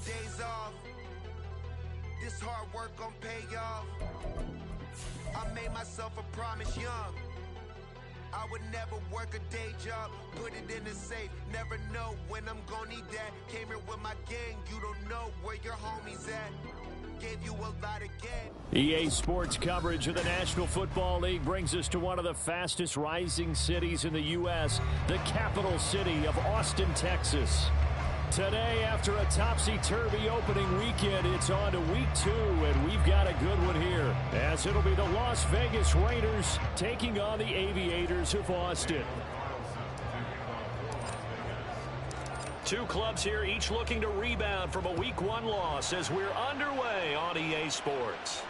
days off. This hard work gon' pay off. I made myself a promise young. I would never work a day job, put it in the safe, never know when I'm gon' need that. Came here with my gang, you don't know where your homies at. Gave you a lot of game. EA Sports coverage of the National Football League brings us to one of the fastest rising cities in the U.S., the capital city of Austin, Texas. Today, after a topsy-turvy opening weekend, it's on to week 2, and we've got a good one here, as it'll be the Las Vegas Raiders taking on the Aviators of Austin. Two clubs here, each looking to rebound from a Week 1 loss as we're underway on EA Sports.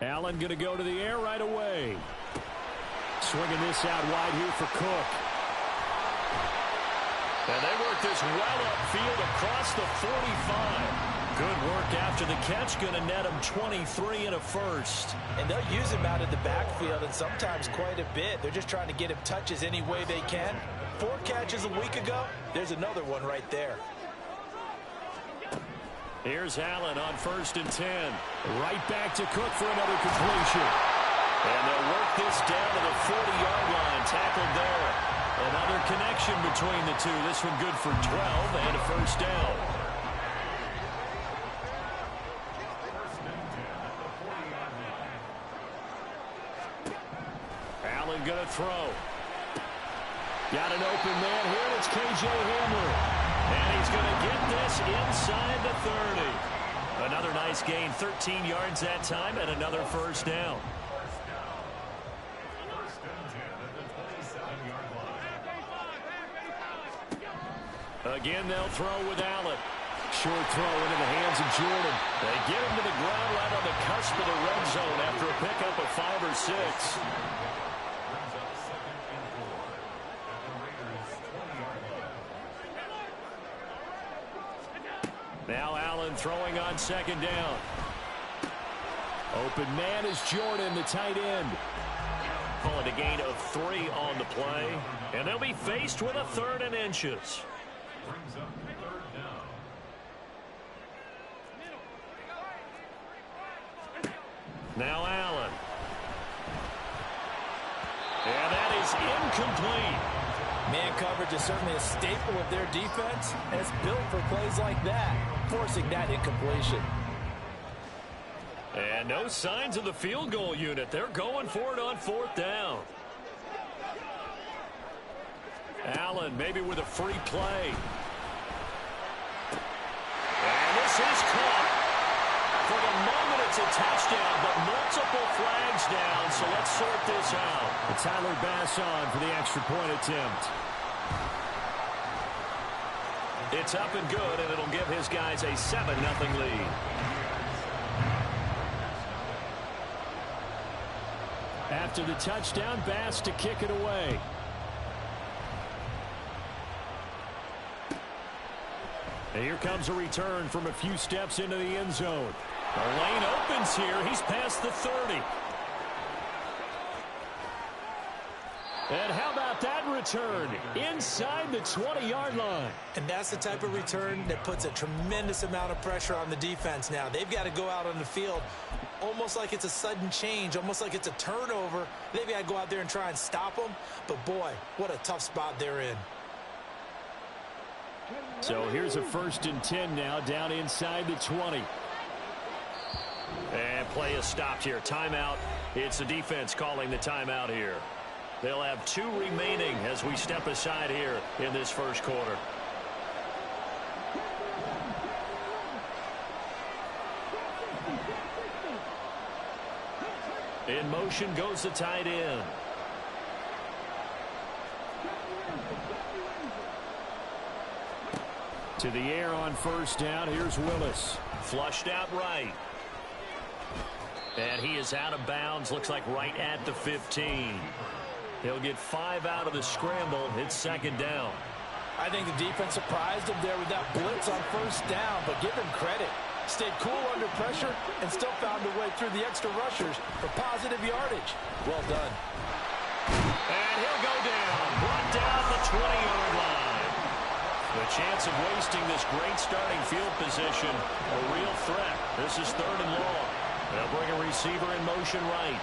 Allen going to go to the air right away. Swinging this out wide here for Cook. And they work this well upfield across the 45. Good work after the catch. Going to net him 23 and a first. And they'll use him out in the backfield, and sometimes quite a bit. They're just trying to get him touches any way they can. 4 catches a week ago. There's another one right there. Here's Allen on 1st and 10. Right back to Cook for another completion. And they'll work this down to the 40-yard line. Tackled there. Another connection between the two. This one good for 12 and a first down. Allen going to throw. Got an open man here, and it's K.J. Hamler. And he's going to get this inside the 30. Another nice gain, 13 yards that time, and another first down. Again, they'll throw with Allen. Short throw into the hands of Jordan. They get him to the ground right on the cusp of the red zone after a pickup of 5 or 6. Now Allen throwing on 2nd down. Open man is Jordan, the tight end. Calling a gain of 3 on the play. And they'll be faced with a 3rd and inches. Now Allen. And that is incomplete. Man coverage is certainly a staple of their defense, and it's built for plays like that, forcing that incompletion. And no signs of the field goal unit. They're going for it on 4th down. Allen maybe with a free play. And this is caught. For the moment, it's a touchdown, but multiple flags down, so let's sort this out. Tyler Bass on for the extra point attempt. It's up and good, and it'll give his guys a 7-0 lead. After the touchdown, Bass to kick it away. And here comes a return from a few steps into the end zone. The lane opens here. He's past the 30. And how about that return? Inside the 20-yard line. And that's the type of return that puts a tremendous amount of pressure on the defense now. They've got to go out on the field almost like it's a sudden change, almost like it's a turnover. They've got to go out there and try and stop them. But, boy, what a tough spot they're in. So here's a 1st and 10 now, down inside the 20. And play is stopped here. Timeout. It's the defense calling the timeout here. They'll have 2 remaining as we step aside here in this first quarter. In motion goes the tight end. To the air on first down. Here's Willis. Flushed out right. And he is out of bounds. Looks like right at the 15. He'll get 5 out of the scramble. It's second down. I think the defense surprised him there with that blitz on first down, but give him credit. Stayed cool under pressure and still found a way through the extra rushers for positive yardage. Well done. And he'll go down. Brought down the 20-yard line. The chance of wasting this great starting field position, a real threat. This is 3rd and long. They'll bring a receiver in motion right.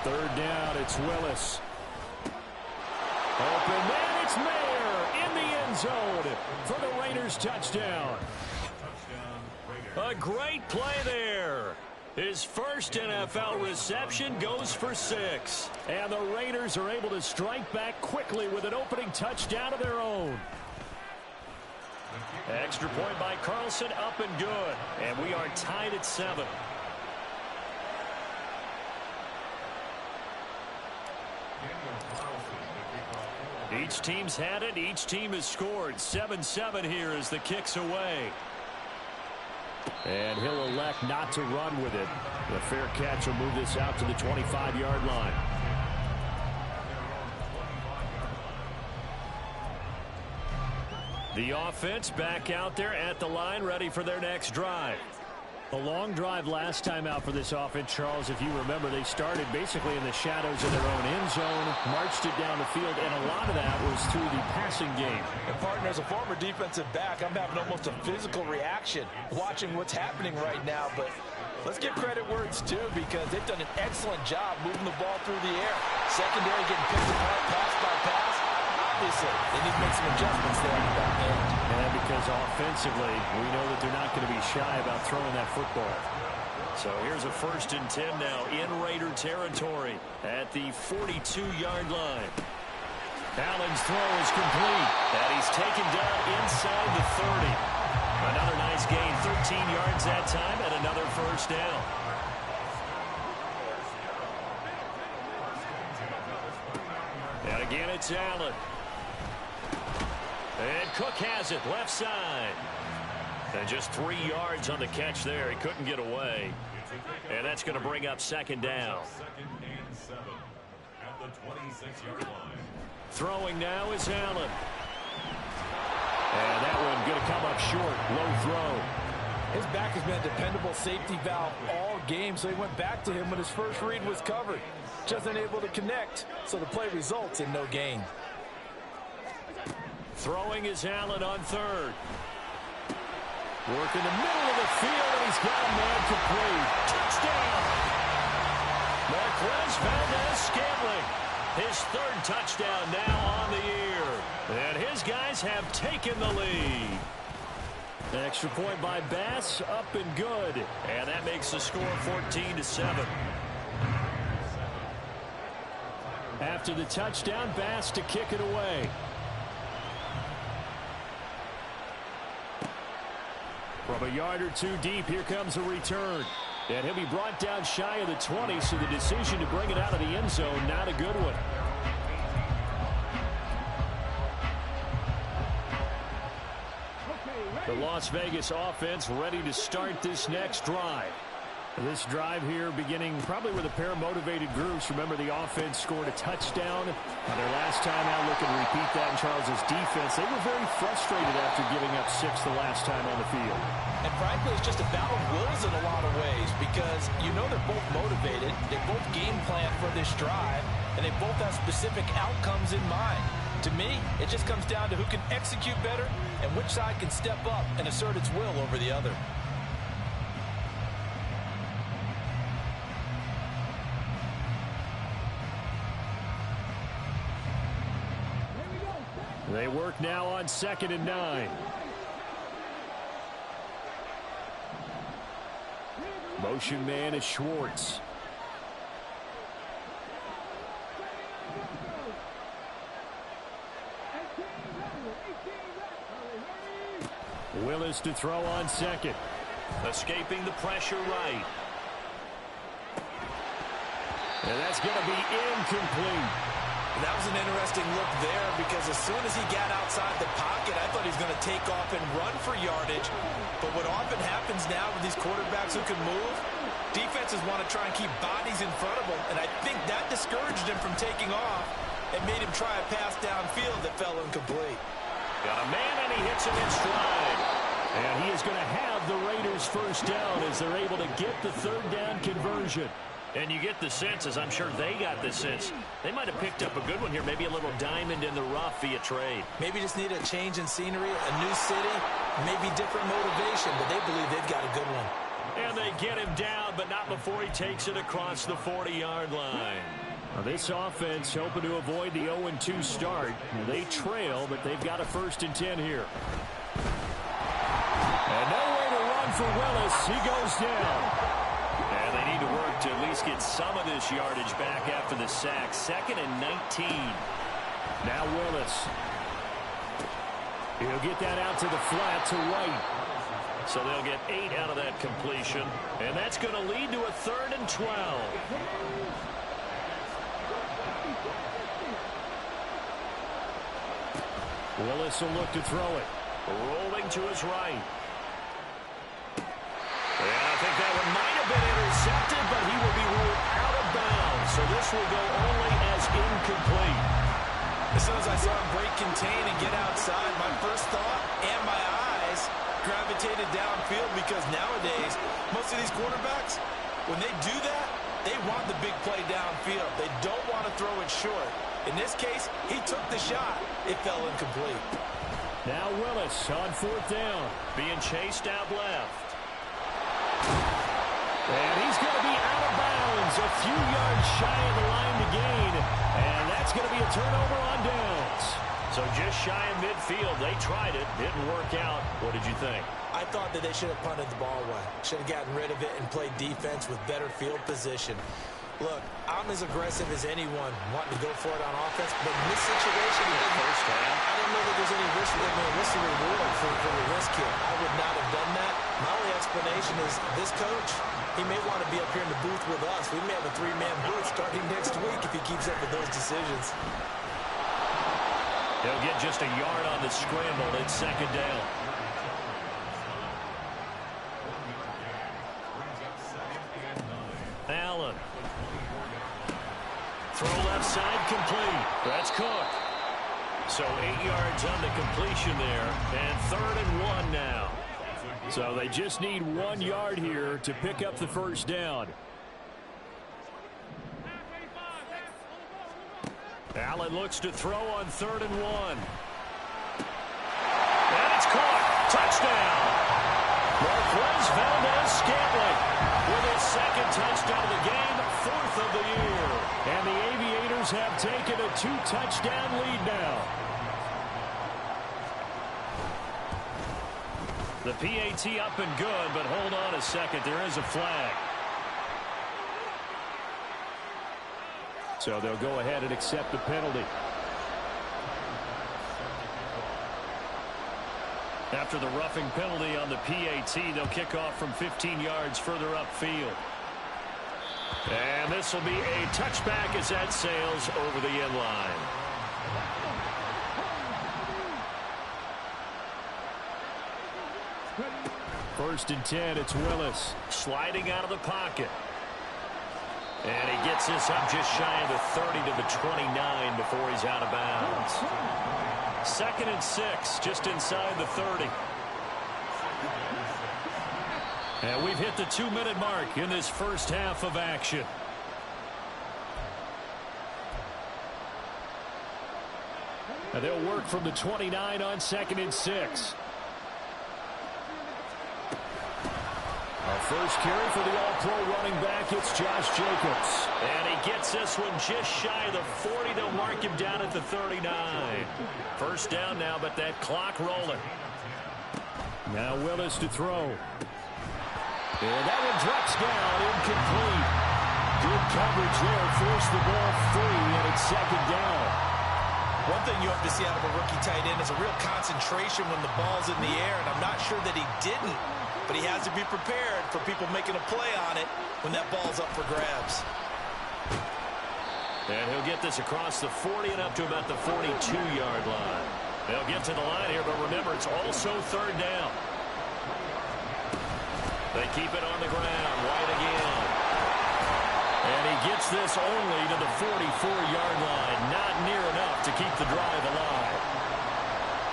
Third down, it's Willis. Open man, it's Mayer in the end zone for the Raiders touchdown. A great play there. His first NFL reception goes for 6. And the Raiders are able to strike back quickly with an opening touchdown of their own. Extra point by Carlson, up and good. And we are tied at 7. Each team's had it. Each team has scored. 7-7 here as the kick's away. And he'll elect not to run with it. The fair catch will move this out to the 25-yard line. The offense back out there at the line, ready for their next drive. A long drive last time out for this offense, Charles. If you remember, they started basically in the shadows of their own end zone, marched it down the field, and a lot of that was through the passing game. And partner, as a former defensive back, I'm having almost a physical reaction watching what's happening right now. But let's give credit where it's due, because they've done an excellent job moving the ball through the air. Secondary getting picked apart pass by pass. Obviously, they need to make some adjustments there on the back end. And because offensively, we know that they're not going to be shy about throwing that football. So here's a 1st and 10 now in Raider territory at the 42-yard line. Allen's throw is complete. And he's taken down inside the 30. Another nice gain, 13 yards that time, and another first down. And again, it's Allen. And Cook has it, left side. And just 3 yards on the catch there. He couldn't get away. And that's going to bring up second down. 2nd and 7 at the 26-yard line. Throwing now is Allen. And that one going to come up short. Low throw. His back has been a dependable safety valve all game, so he went back to him when his first read was covered. Just unable to connect, so the play results in no gain. Throwing is Allen on 3rd. Work in the middle of the field, and he's got a man complete. Touchdown! Marquez Valdez-Scantling. His 3rd touchdown now on the year. And his guys have taken the lead. Extra point by Bass, up and good. And that makes the score 14-7. After the touchdown, Bass to kick it away. From a yard or two deep, here comes a return. And he'll be brought down shy of the 20, so the decision to bring it out of the end zone, not a good one. The Las Vegas offense ready to start this next drive. This drive here beginning probably with a pair of motivated groups. Remember, the offense scored a touchdown on their last time out. Looking to repeat that in Charles's defense. They were very frustrated after giving up 6 the last time on the field. And frankly, it's just a battle of wills in a lot of ways, because you know they're both motivated. They both game plan for this drive, and they both have specific outcomes in mind. To me, it just comes down to who can execute better and which side can step up and assert its will over the other. They work now on 2nd and 9. Motion man is Schwartz. Willis to throw on second. Escaping the pressure right. And that's going to be incomplete. That was an interesting look there because as soon as he got outside the pocket, I thought he was going to take off and run for yardage. But what often happens now with these quarterbacks who can move, defenses want to try and keep bodies in front of them, and I think that discouraged him from taking off and made him try a pass downfield that fell incomplete. Got a man, and he hits him in stride. And he is going to have the Raiders first down as they're able to get the third down conversion. And you get the sense, as I'm sure they got the sense, they might have picked up a good one here, maybe a little diamond in the rough via trade. Maybe just need a change in scenery, a new city, maybe different motivation, but they believe they've got a good one. And they get him down, but not before he takes it across the 40-yard line. Now this offense hoping to avoid the 0-2 start. They trail, but they've got a 1st and 10 here. And no way to run for Willis. He goes down. And they need to work to at least get some of this yardage back after the sack. 2nd and 19. Now Willis. He'll get that out to the flat to right. So they'll get 8 out of that completion. And that's going to lead to a 3rd and 12. Willis will look to throw it. Rolling to his right. And I think that one might have been intercepted, but he will be ruled out of bounds. So this will go only as incomplete. As soon as I saw him break contain and get outside, my first thought and my eyes gravitated downfield because nowadays, most of these quarterbacks, when they do that, they want the big play downfield. They don't want to throw it short. In this case, he took the shot. It fell incomplete. Now Willis on 4th down. Being chased out left. And he's going to be out of bounds. A few yards shy of the line to gain. And that's going to be a turnover on downs. So just shy of midfield. They tried it. Didn't work out. What did you think? I thought that they should have punted the ball away. Should have gotten rid of it and played defense with better field position. Look, I'm as aggressive as anyone wanting to go for it on offense, but in this situation, first half, I don't know that there's any risk, what's the reward for the risk here. I would not have done that. My only explanation is this coach, he may want to be up here in the booth with us. We may have a 3-man booth starting next week if he keeps up with those decisions. He'll get just a yard on the scramble. It's 2nd down. Allen. Throw left side complete. That's Cook. So 8 yards on the completion there. And 3rd and 1 now. So they just need 1 yard here to pick up the first down. Allen looks to throw on 3rd and 1. And it's caught. Touchdown. Marquez Valdez-Scantling with his 2nd touchdown of the game, 4th of the year. And the Aviators have taken a 2-touchdown lead now. The PAT up and good, but hold on a second. There is a flag. So they'll go ahead and accept the penalty. After the roughing penalty on the PAT, they'll kick off from 15 yards further upfield. And this will be a touchback as that sails over the end line. First and 10, it's Willis. Sliding out of the pocket. And he gets this up just shy of the 30 to the 29 before he's out of bounds. 2nd and 6, just inside the 30. And we've hit the 2-minute mark in this first half of action. And they'll work from the 29 on 2nd and 6. Our first carry for the All-Pro running back, it's Josh Jacobs. And he gets this one just shy of the 40. They'll mark him down at the 39. First down now, but that clock rolling. Now Willis to throw. And that one drops down, incomplete. Good coverage there, forced the ball free, and it's 2nd down. One thing you have to see out of a rookie tight end is a real concentration when the ball's in the air, and I'm not sure that he didn't, but he has to be prepared for people making a play on it when that ball's up for grabs. And he'll get this across the 40 and up to about the 42-yard line. They'll get to the line here, but remember, it's also third down. They keep it on the ground. White again. And he gets this only to the 44-yard line. Not near enough to keep the drive alive.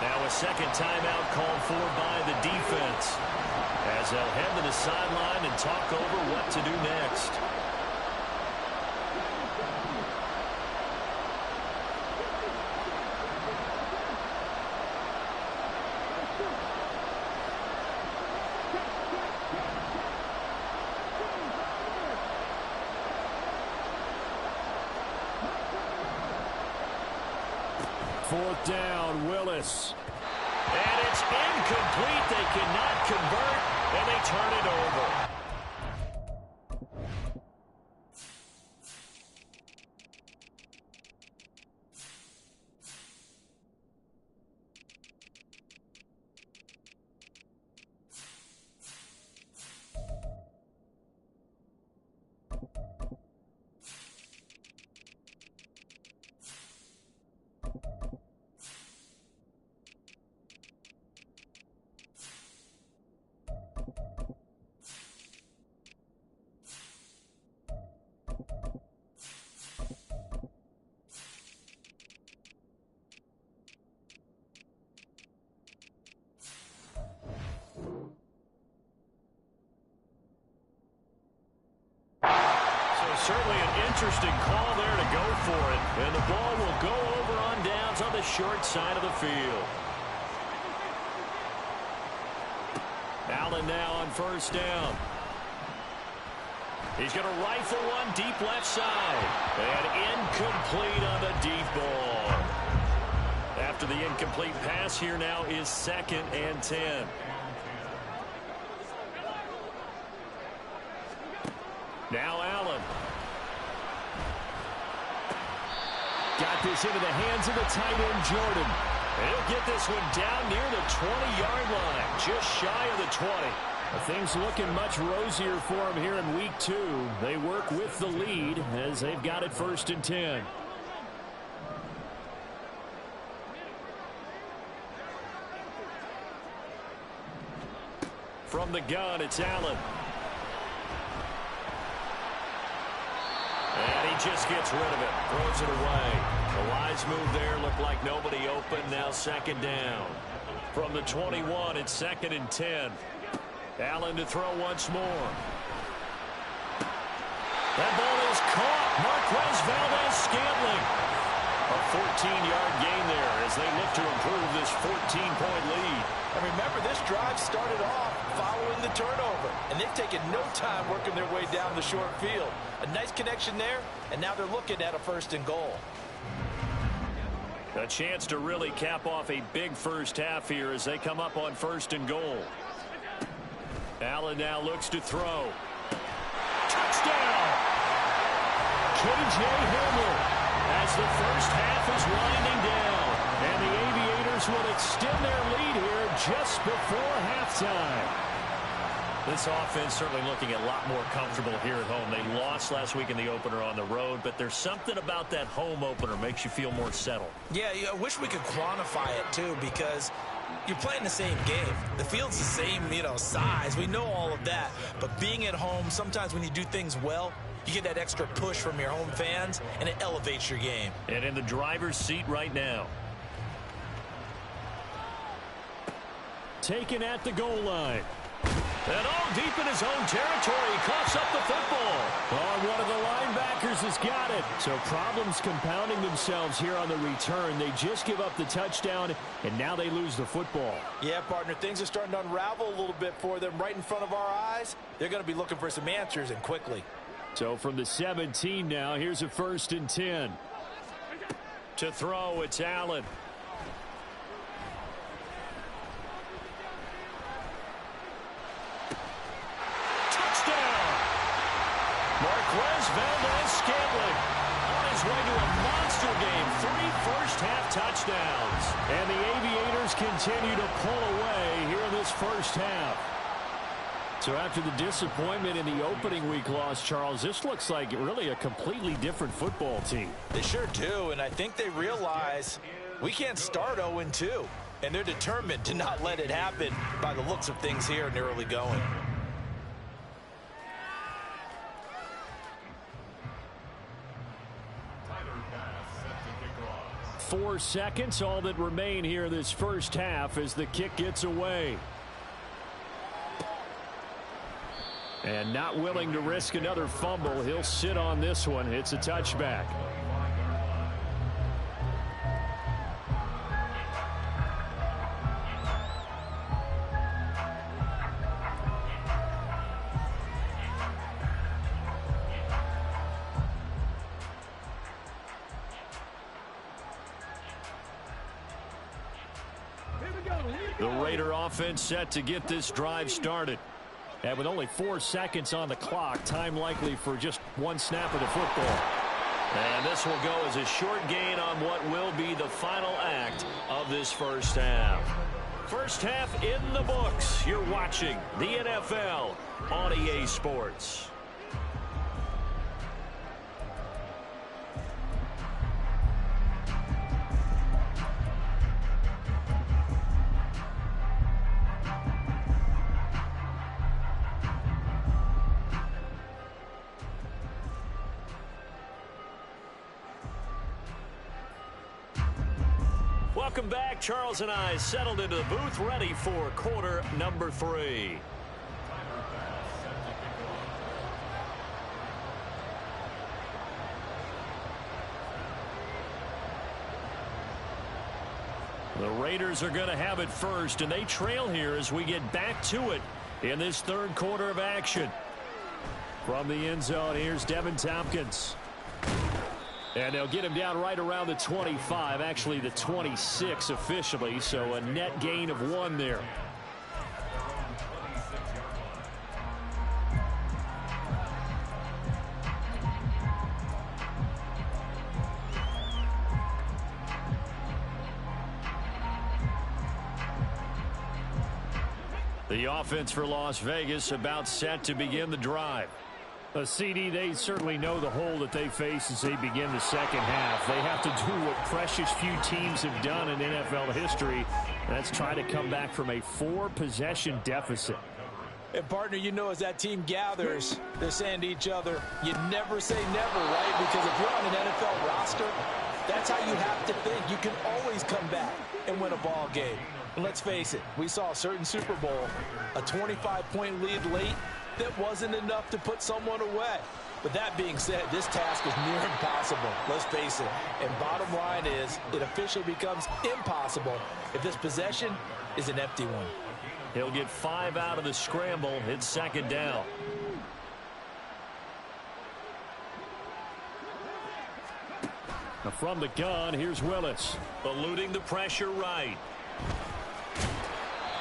Now a second timeout called for by the defense, as they'll head to the sideline and talk over what to do next. Fourth down, Willis. And it's incomplete. They cannot convert, and they turn it over. Certainly an interesting call there to go for it. And the ball will go over on downs on the short side of the field. Allen now on first down. He's going to rifle one deep left side. And incomplete on the deep ball. After the incomplete pass, here now is 2nd and 10. Now Allen. Got this into the hands of the tight end, Jordan. And he'll get this one down near the 20-yard line, just shy of the 20. Things looking much rosier for him here in week 2. They work with the lead as they've got it 1st and 10. From the gun, it's Allen. And he just gets rid of it, throws it away. A wise move there, looked like nobody open, now 2nd down. From the 21, it's 2nd and 10. Allen to throw once more. That ball is caught. Marquez Valdez-Scantling. A 14-yard gain there as they look to improve this 14-point lead. And remember, this drive started off following the turnover, and they've taken no time working their way down the short field. A nice connection there, and now they're looking at a 1st and goal. A chance to really cap off a big first half here as they come up on 1st and goal. Allen now looks to throw. Touchdown! K.J. Hamler as the first half is winding down. And the Aviators will extend their lead here just before halftime. This offense certainly looking a lot more comfortable here at home. They lost last week in the opener on the road, but there's something about that home opener makes you feel more settled. Yeah, I wish we could quantify it, too, because you're playing the same game. The field's the same, size. We know all of that. But being at home, sometimes when you do things well, you get that extra push from your home fans, and it elevates your game. And in the driver's seat right now. Taken at the goal line. And all deep in his own territory, he coughs up the football. Oh, one of the linebackers has got it. So problems compounding themselves here on the return. They just give up the touchdown, and now they lose the football. Yeah, partner, things are starting to unravel a little bit for them right in front of our eyes. They're going to be looking for some answers, and quickly. So from the 17 now, here's a 1st and 10. To throw, it's Allen. Marquez Valdez-Scantling on his way to a monster game 3 first-half touchdowns. And the Aviators continue to pull away here in this first half. So after the disappointment in the opening week loss, Charles, this looks like really a completely different football team. They sure do, and I think they realize we can't start 0-2. And they're determined to not let it happen by the looks of things here in the early going. Four seconds, all that remain here this first half as the kick gets away. And not willing to risk another fumble, he'll sit on this one. It's a touchback. The Raider offense set to get this drive started. And with only 4 seconds on the clock, time likely for just one snap of the football. And this will go as a short gain on what will be the final act of this first half. First half in the books. You're watching the NFL on EA Sports. Welcome back. Charles and I settled into the booth, ready for quarter number 3. The Raiders are going to have it first, and they trail here as we get back to it in this third quarter of action. From the end zone, here's Devin Tompkins. And they'll get him down right around the 25, actually the 26 officially, so a net gain of 1 there. The offense for Las Vegas about set to begin the drive. CD, they certainly know the hole that they face as they begin the second half. They have to do what precious few teams have done in NFL history. That's try to come back from a 4-possession deficit. And, partner, you know, as that team gathers, they're saying to each other, you never say never, right? Because if you're on an NFL roster, that's how you have to think. You can always come back and win a ball game. And let's face it, we saw a certain Super Bowl, a 25-point lead late, that wasn't enough to put someone away. But that being said, this task is near impossible. Let's face it. And bottom line is, it officially becomes impossible if this possession is an empty one. He'll get 5 out of the scramble. It's second down. Now from the gun, here's Willis. Eluding the pressure right.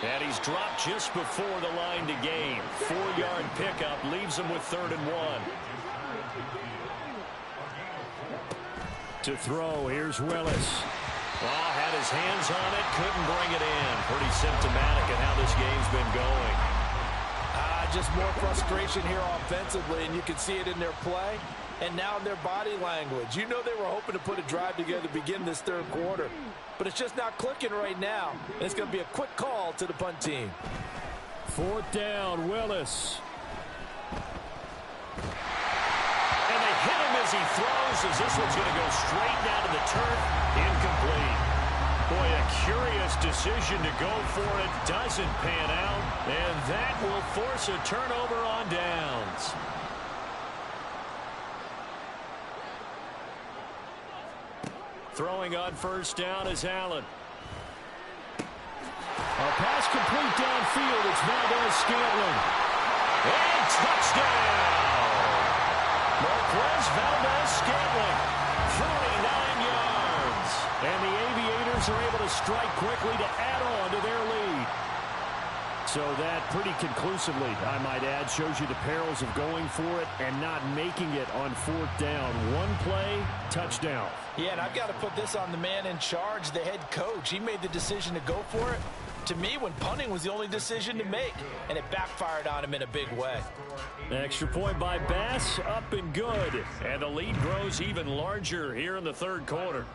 And he's dropped just before the line to gain. 4-yard pickup leaves him with 3rd and 1. To throw, here's Willis. Well, had his hands on it, couldn't bring it in. Pretty symptomatic of how this game's been going. Just more frustration here offensively, and you can see it in their play and now in their body language. You know they were hoping to put a drive together to begin this third quarter, but it's just not clicking right now. And it's going to be a quick call to the punt team. 4th down, Willis. And they hit him as he throws, as this one's going to go straight down to the turf. Incomplete. Boy, a curious decision to go for it. Doesn't pan out. And that will force a turnover on downs. Throwing on 1st down is Allen. A pass complete downfield. It's Valdez-Scantling. And touchdown! Marquez Valdez-Scantling. 49 yards. And the Aviators are able to strike quickly to add on to their lead. So that pretty conclusively, I might add, shows you the perils of going for it and not making it on 4th down. One play touchdown. Yeah, and I've got to put this on the man in charge, the head coach. He made the decision to go for it. To me, when punting was the only decision to make, and it backfired on him in a big way. Extra point by Bass, up and good. And the lead grows even larger here in the third quarter.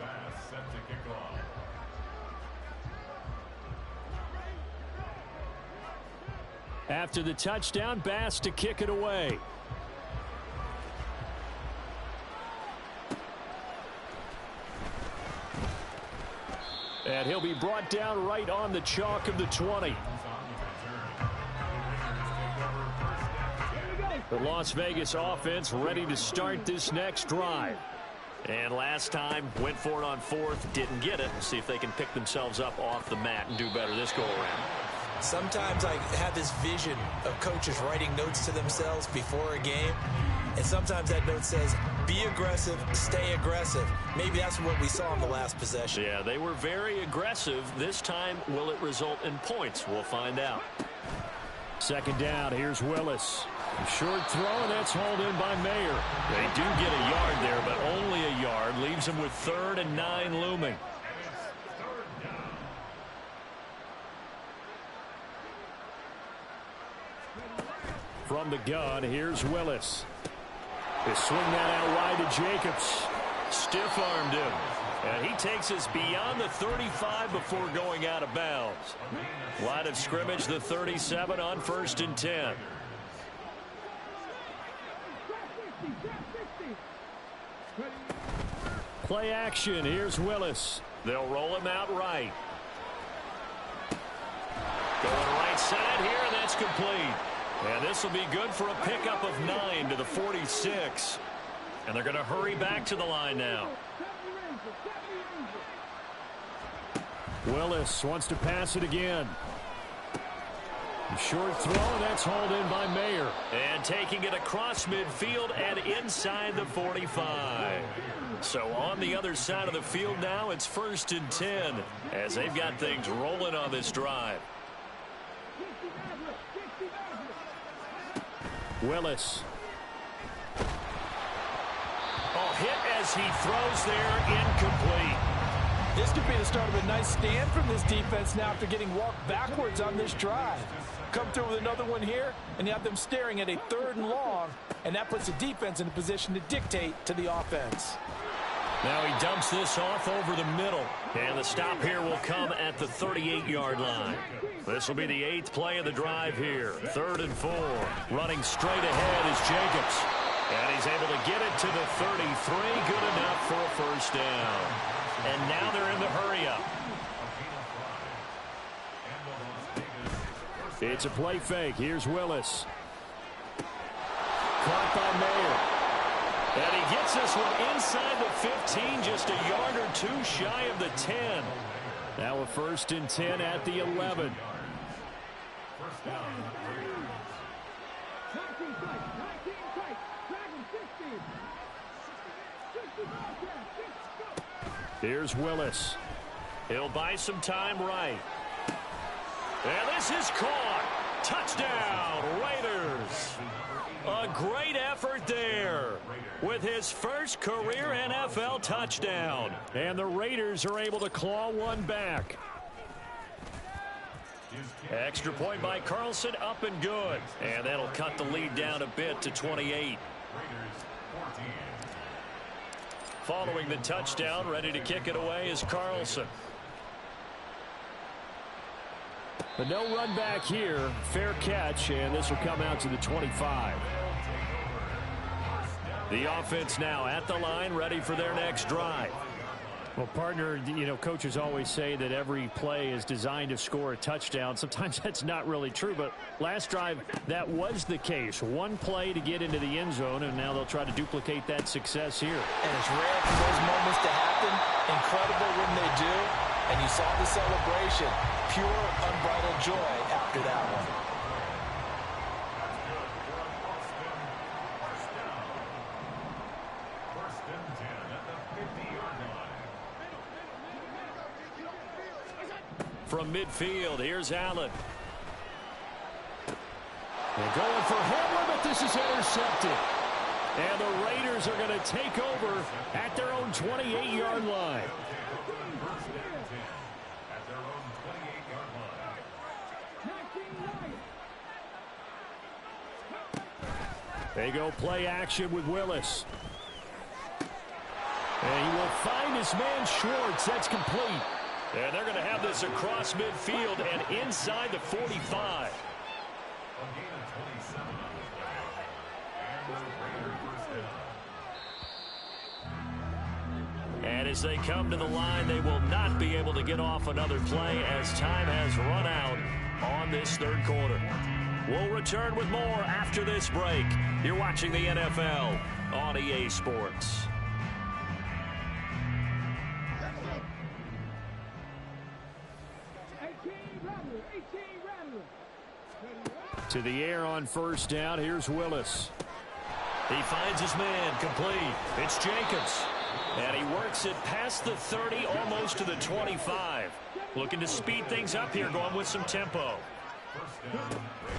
After the touchdown, Bass to kick it away. And he'll be brought down right on the chalk of the 20. The Las Vegas offense ready to start this next drive. And last time, went for it on fourth, didn't get it. We'll see if they can pick themselves up off the mat and do better this go-around. Sometimes I have this vision of coaches writing notes to themselves before a game. And sometimes that note says, be aggressive, stay aggressive. Maybe that's what we saw in the last possession. Yeah, they were very aggressive. This time, will it result in points? We'll find out. Second down, here's Willis. A short throw, and that's hauled in by Mayer. They do get a yard there, but only a yard. Leaves them with 3rd and 9 looming. From the gun, here's Willis. They swing that out wide to Jacobs. Stiff-armed him. And he takes us beyond the 35 before going out of bounds. Line of scrimmage, the 37 on 1st and 10. Play action. Here's Willis. They'll roll him out right. Going right side here, and that's complete. And this will be good for a pickup of 9 to the 46. And they're going to hurry back to the line now. Willis wants to pass it again. Short throw, and that's hauled in by Mayer. And taking it across midfield and inside the 45. So on the other side of the field now, it's 1st and 10 as they've got things rolling on this drive. Willis. Oh, hit as he throws there, incomplete. This could be the start of a nice stand from this defense now after getting walked backwards on this drive. Come through with another one here, and you have them staring at a 3rd and long, and that puts the defense in a position to dictate to the offense. Now he dumps this off over the middle, and the stop here will come at the 38-yard line. This will be the 8th play of the drive here. 3rd and 4. Running straight ahead is Jacobs. And he's able to get it to the 33. Good enough for a 1st down. And now they're in the hurry-up. It's a play fake. Here's Willis. Caught by Mayer. And he gets this one inside the 15, just a yard or 2 shy of the 10. Now a 1st and 10 at the 11. Here's Willis. He'll buy some time right. And this is caught. Touchdown, Raiders. A great effort there with his first career NFL touchdown. And the Raiders are able to claw one back. Extra point by Carlson, up and good. And that'll cut the lead down a bit to 28. Following the touchdown, ready to kick it away is Carlson. But no run back here. Fair catch, and this will come out to the 25. The offense now at the line, ready for their next drive. Well, partner, you know, coaches always say that every play is designed to score a touchdown. Sometimes that's not really true, but last drive, that was the case. One play to get into the end zone, and now they'll try to duplicate that success here. And it's rare for those moments to happen. Incredible when they do. And you saw the celebration. Pure, unbridled joy after that one. From midfield, here's Allen. They're going for Hamler, but this is intercepted. And the Raiders are going to take over at their own 28-yard line. They go play action with Willis. And he will find his man Schwartz. That's complete. And they're going to have this across midfield and inside the 45. And as they come to the line, they will not be able to get off another play as time has run out on this third quarter. We'll return with more after this break. You're watching the NFL on EA Sports. To the air on first down. Here's Willis. He finds his man complete. It's Jacobs. And he works it past the 30, almost to the 25. Looking to speed things up here, going with some tempo.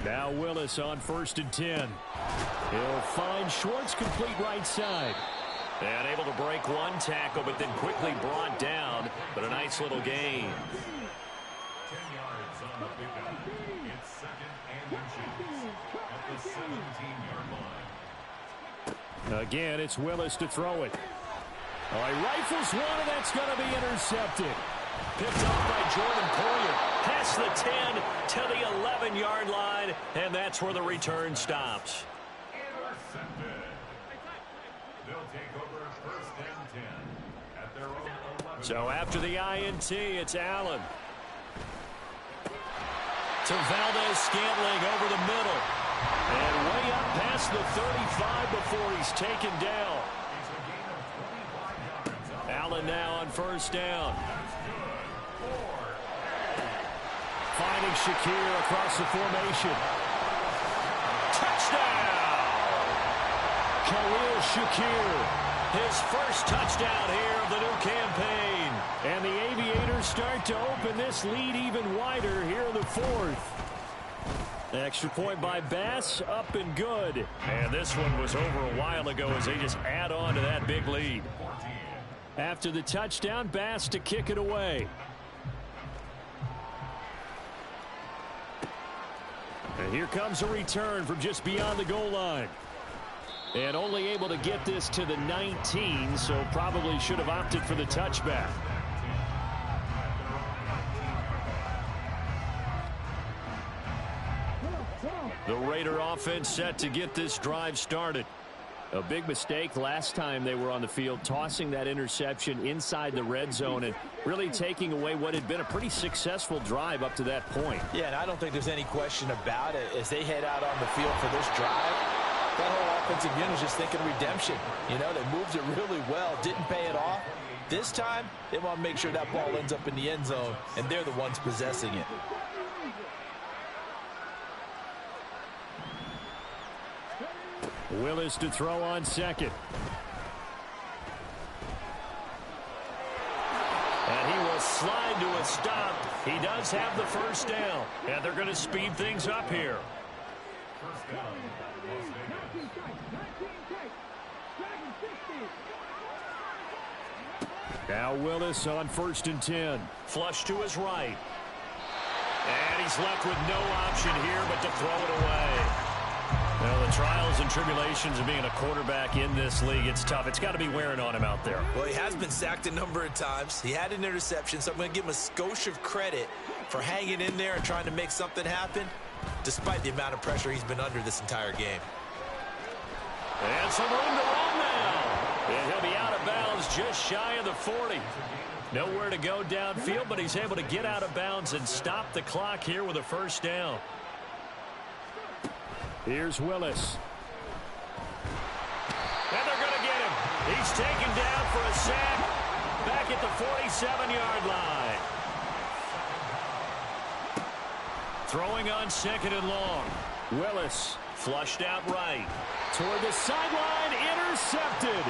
Now Willis on 1st and 10. He'll find Schwartz complete right side. And able to break one tackle, but then quickly brought down. But a nice little gain. 10 yards on the pickup. It's second and inches at the 17-yard line. Again, it's Willis to throw it. Oh, he rifles one, and that's going to be intercepted. Picked off by Jordan Poyer. Past the 10 to the 11-yard line, and that's where the return stops. Intercepted. They'll take over 1st and 10 at their own 11. So after the INT, it's Allen. To Valdez-Scantling over the middle. And way up past the 35 before he's taken down. Allen now on 1st down. Finding Shakir across the formation. Touchdown! Khalil Shakir. His first touchdown here of the new campaign. And the Aviators start to open this lead even wider here in the 4th. Extra point by Bass, up and good. And this one was over a while ago as they just add on to that big lead. After the touchdown, Bass to kick it away. And here comes a return from just beyond the goal line. And only able to get this to the 19, so probably should have opted for the touchback. The Raider offense set to get this drive started. A big mistake last time they were on the field, tossing that interception inside the red zone and really taking away what had been a pretty successful drive up to that point. Yeah, and I don't think there's any question about it. As they head out on the field for this drive, that whole offensive unit is just thinking redemption. You know, they moved it really well, didn't pay it off. This time, they want to make sure that ball ends up in the end zone, and they're the ones possessing it. Willis to throw on 2nd. And he will slide to a stop. He does have the 1st down. And they're going to speed things up here. 1st down, Las Vegas. Now Willis on 1st and 10. Flush to his right. And he's left with no option here but to throw it away. Well, the trials and tribulations of being a quarterback in this league, it's tough. It's got to be wearing on him out there. Well, he has been sacked a number of times. He had an interception, so I'm going to give him a skosh of credit for hanging in there and trying to make something happen, despite the amount of pressure he's been under this entire game. And some room to run now. And he'll be out of bounds just shy of the 40. Nowhere to go downfield, but he's able to get out of bounds and stop the clock here with a 1st down. Here's Willis. And they're going to get him. He's taken down for a sack back at the 47-yard line. Throwing on 2nd and long. Willis flushed out right. Toward the sideline, intercepted.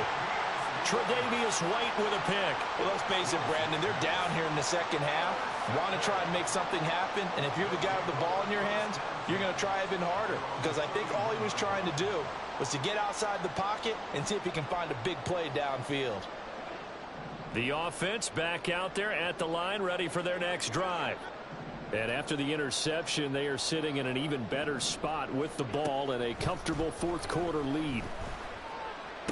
Tre'Davious White with a pick. Well, let's face it, Brandon, they're down here in the second half. Want to try and make something happen, and if you're the guy with the ball in your hands, you're going to try even harder, because I think all he was trying to do was to get outside the pocket and see if he can find a big play downfield. The offense back out there at the line, ready for their next drive. And after the interception, they are sitting in an even better spot with the ball and a comfortable fourth quarter lead.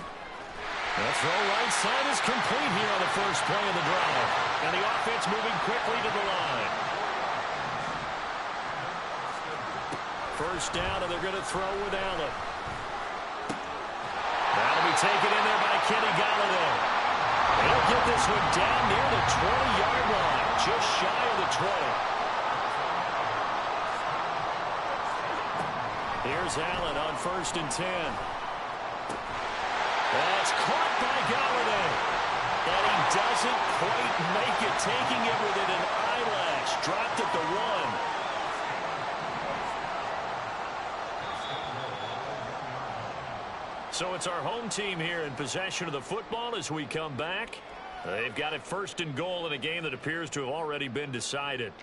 The throw right side is complete here on the first play of the drive. And the offense moving quickly to the line. First down, and they're going to throw with Allen. That'll be taken in there by Kenny Golladay. They'll get this one down near the 20-yard line, just shy of the 20. Here's Allen on 1st and 10. That's caught by Golladay. And he doesn't quite make it, taking it within an eyelash. Dropped at the 1. So it's our home team here in possession of the football as we come back. They've got it 1st and goal in a game that appears to have already been decided.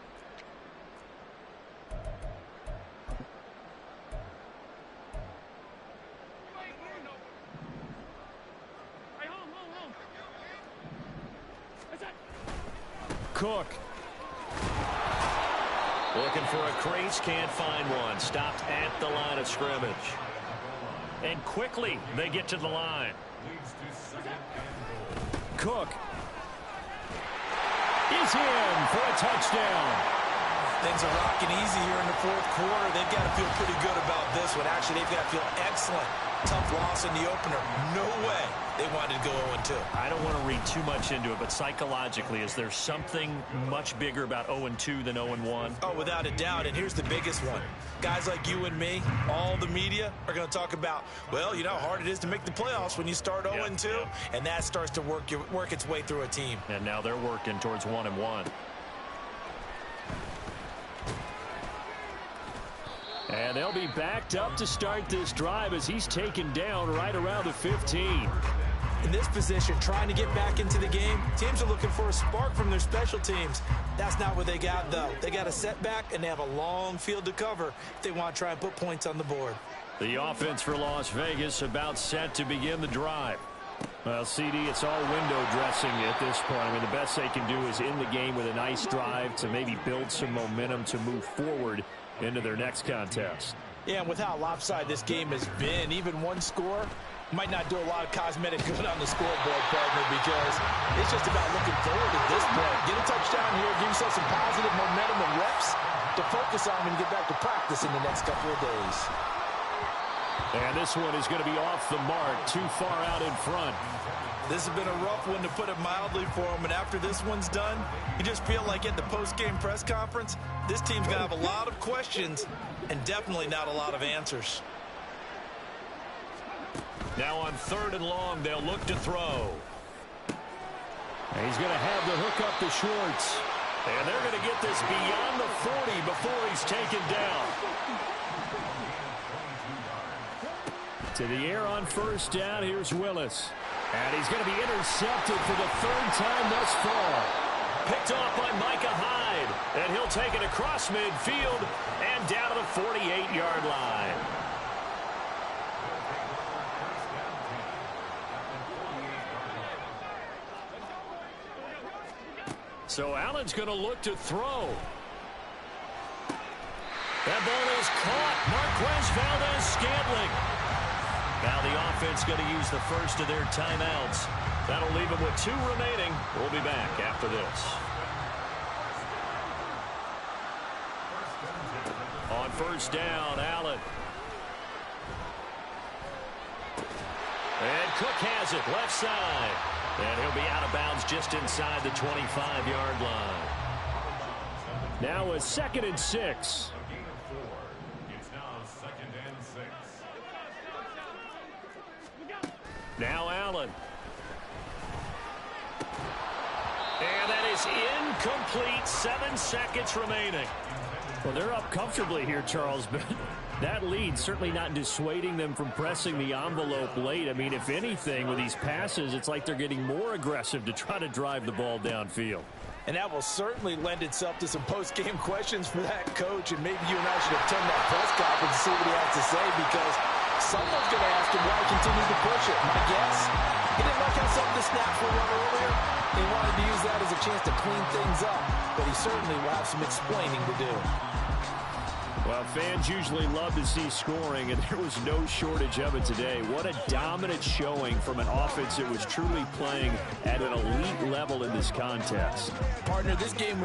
Cook. Looking for a crease, can't find one. Stopped at the line of scrimmage. And quickly they get to the line. Cook is in for a touchdown. Things are rocking easy here in the fourth quarter. They've got to feel pretty good about this one. Actually, they've got to feel excellent. Tough loss in the opener. No way they wanted to go 0-2. I don't want to read too much into it, but psychologically, is there something much bigger about 0-2 than 0-1? Oh, without a doubt, and here's the biggest one. Guys like you and me, all the media, are going to talk about, well, you know how hard it is to make the playoffs when you start 0-2, and that starts to work its way through a team. And now they're working towards 1-1. And they'll be backed up to start this drive as he's taken down right around the 15. In this position, trying to get back into the game, teams are looking for a spark from their special teams. That's not what they got, though. They got a setback, and they have a long field to cover if they want to try and put points on the board. The offense for Las Vegas about set to begin the drive. Well, CD, it's all window dressing at this point. I mean, the best they can do is in the game with a nice drive to maybe build some momentum to move forward into their next contest. Yeah, and with how lopsided this game has been, even one score might not do a lot of cosmetic good on the scoreboard, partner, because it's just about looking forward at this point. Get a touchdown here, give yourself some positive momentum and reps to focus on when you get back to practice in the next couple of days. And this one is going to be off the mark, too far out in front. This has been a rough one, to put it mildly, for him. And after this one's done, you just feel like at the post-game press conference, this team's going to have a lot of questions and definitely not a lot of answers. Now on 3rd and long, they'll look to throw. And he's going to have the hook up to Schwartz. And they're going to get this beyond the 40 before he's taken down. To the air on 1st down, here's Willis. And he's going to be intercepted for the 3rd time thus far. Picked off by Micah Hyde. And he'll take it across midfield and down to the 48-yard line. So Allen's going to look to throw. That ball is caught. Marquez Valdez-Scantling. Now the offense going to use the first of their timeouts. That'll leave them with 2 remaining. We'll be back after this. On 1st down, Allen. And Cook has it left side. And he'll be out of bounds just inside the 25-yard line. Now a 2nd and 6. Now Allen. And that is incomplete. 7 seconds remaining. Well, they're up comfortably here, Charles, but That lead certainly not dissuading them from pressing the envelope late. I mean, if anything, with these passes, it's like they're getting more aggressive to try to drive the ball downfield. And that will certainly lend itself to some post-game questions for that coach. And maybe you and I should attend that press conference and see what he has to say, because someone's going to ask him why he continued to push it. My guess, he didn't like how some of the snaps were run earlier. He wanted to use that as a chance to clean things up. But he certainly will have some explaining to do. Well, fans usually love to see scoring, and there was no shortage of it today. What a dominant showing from an offense that was truly playing at an elite level in this contest. Partner, this game was